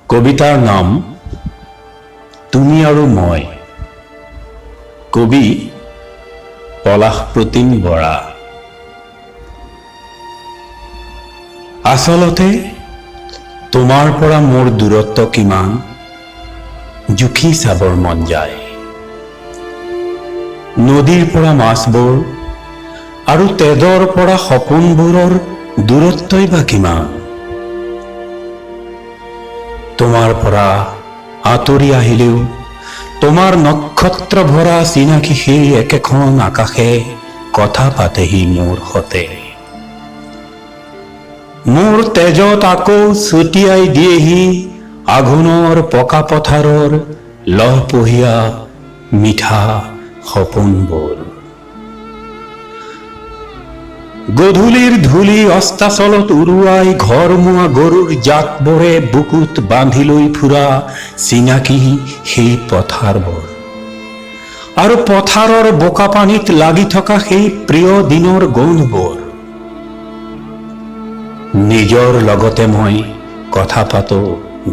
কবিতাৰ নাম তুমি আৰু মই। কবি পলাশপ্ৰতিম বৰা। আচলতে তোমাৰ পৰা মোৰ দূৰত্ব কিমান জুখি চাবৰ মন যায়। নদীৰ পৰা মাছবোৰ আৰু তেজৰ পৰা সপোনবোৰৰ দূৰত্বই বা কিমান। তোমাৰ পৰা আঁতৰি আহিলেও তোমাৰ নক্ষত্ৰ ভৰা চিনাকি সেই একেখন আকাশে কথা পাতেহি মোৰ সতে। মোৰ তেজত আকৌ ছটিয়াই দিয়েহি আঘোণৰ পকা পথাৰৰ লহপহীয়া মিঠা সপোনবোৰ। গধূলিৰ ধূলি অস্তাচলত উৰুৱাই ঘৰমুৱা গৰুৰ জাকবোৰে বুকুত বান্ধি লৈ ফুৰা চিনাকি সেই পথাৰবোৰ আৰু পথাৰৰ বোকা পানীত লাগি থকা সেই প্ৰিয় দিনৰ গোন্ধবোৰ। নিজৰ লগতে মই কথা পাতো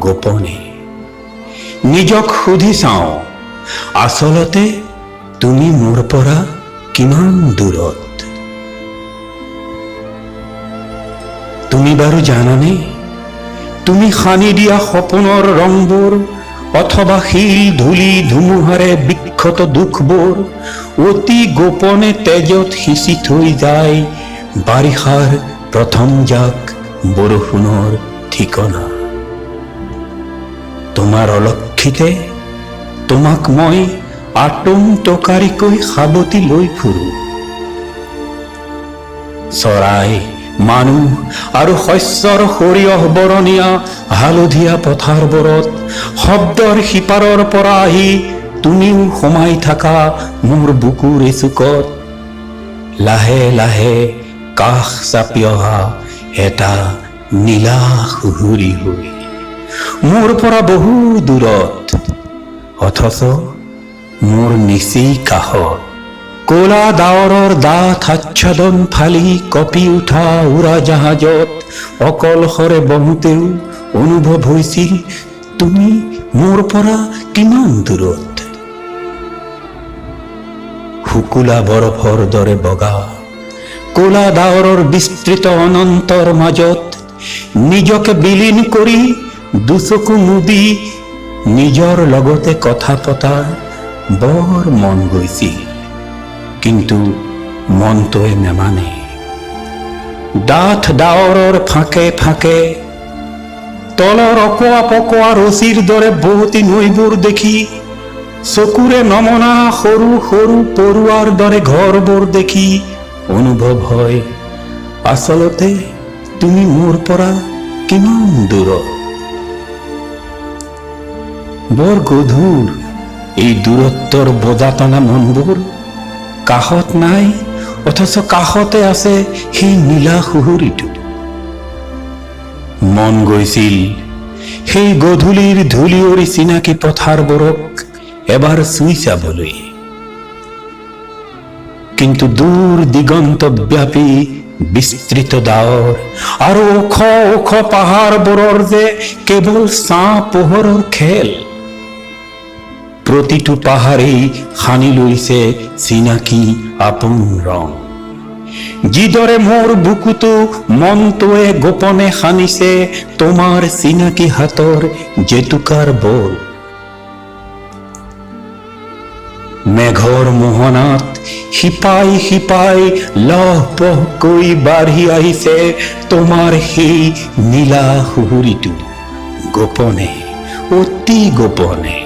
গোপনে, নিজক সুধি চাওঁ আচলতে তুমি মোৰ পৰা কিমান দূৰত। তুমি বাৰু জানানে তুমি সানি দিয়া সপোনৰ ৰংবোৰ অথবা শিল ধূলি ধুমুহাৰে বিক্ষত দুখবোৰ অতি গোপনে তেজত সিঁচি থৈ যায় বাৰিষাৰ প্ৰথম জাক বৰষুণৰ ঠিকনা। তোমাৰ অলক্ষিতে তোমাক মই আটোম টকাৰিকৈ সাবটি লৈ ফুৰো। চৰাই মানুহ আৰু শস্যৰ সৰিয়হ বৰণীয়া হালধীয়া পথাৰবোৰত শব্দৰ সিপাৰৰ পৰা আহি তুমিও সোমাই থাকা মোৰ বুকুৰ এচুকত লাহে লাহে কাষ চাপি অহা এটা নীলা সুহুৰি হৈ মোৰ পৰা বহু দূৰত অথচ মোৰ নিচেই কাষত। ক'লা ডাৱৰৰ ডাঠ আচ্ছাদন ফালি কঁপি উঠা উৰাজাহাজত অকলশৰে বহোতেও অনুভৱ হৈছিল তুমি মোৰ পৰা কিমান দূৰত। শুকুলা বৰফৰ দৰে বগা ক'লা ডাৱৰৰ বিস্তৃত অনন্তৰ মাজত নিজকে বিলীন কৰি দুচকু মুদি নিজৰ লগতে কথা পতাৰ বৰ মন গৈছিল, কিন্তু মনটোৱে নেমানে। ডাঠ ডাৱৰৰ ফাঁকে ফাঁকে তলৰ অকোৱা পকোৱা ৰছীৰ দৰে বহুতি নৈবোৰ দেখি চকুৰে নমনা সৰু সৰু পৰুৱাৰ দৰে ঘৰবোৰ দেখি অনুভৱ হয় আচলতে তুমি মোৰ পৰা কিমান দূৰত। বৰ গধুৰ এই দূৰত্বৰ বোজাটনা মনবোৰ কাষত নাই অথচ কাষতে আছে সেই নীলা সুহুৰিটো। মন গৈছিল সেই গধূলিৰ ধূলিয়ৰী চিনাকি পথাৰবোৰক এবাৰ চুই চাবলৈ, কিন্তু দূৰ দিগন্ত ব্যাপী বিস্তৃত ডাৱৰ আৰু ওখ ওখ পাহাৰবোৰৰ যে কেৱল ছাঁ পোহৰৰ খেল। প্ৰতিটো পাহাৰেই সানি লৈছে চিনাকি আপোন ৰং, যিদৰে মোৰ বুকুতো মনটোৱে গোপনে সানিছে তোমাৰ চিনাকি হাতৰ জেতুকাৰ বোল। মেঘৰ মোহনাত শিপাই শিপাই লহপহকৈ বাঢ়ি আহিছে তোমাৰ সেই নীলা সুহুৰিটো গোপনে, অতি গোপনে।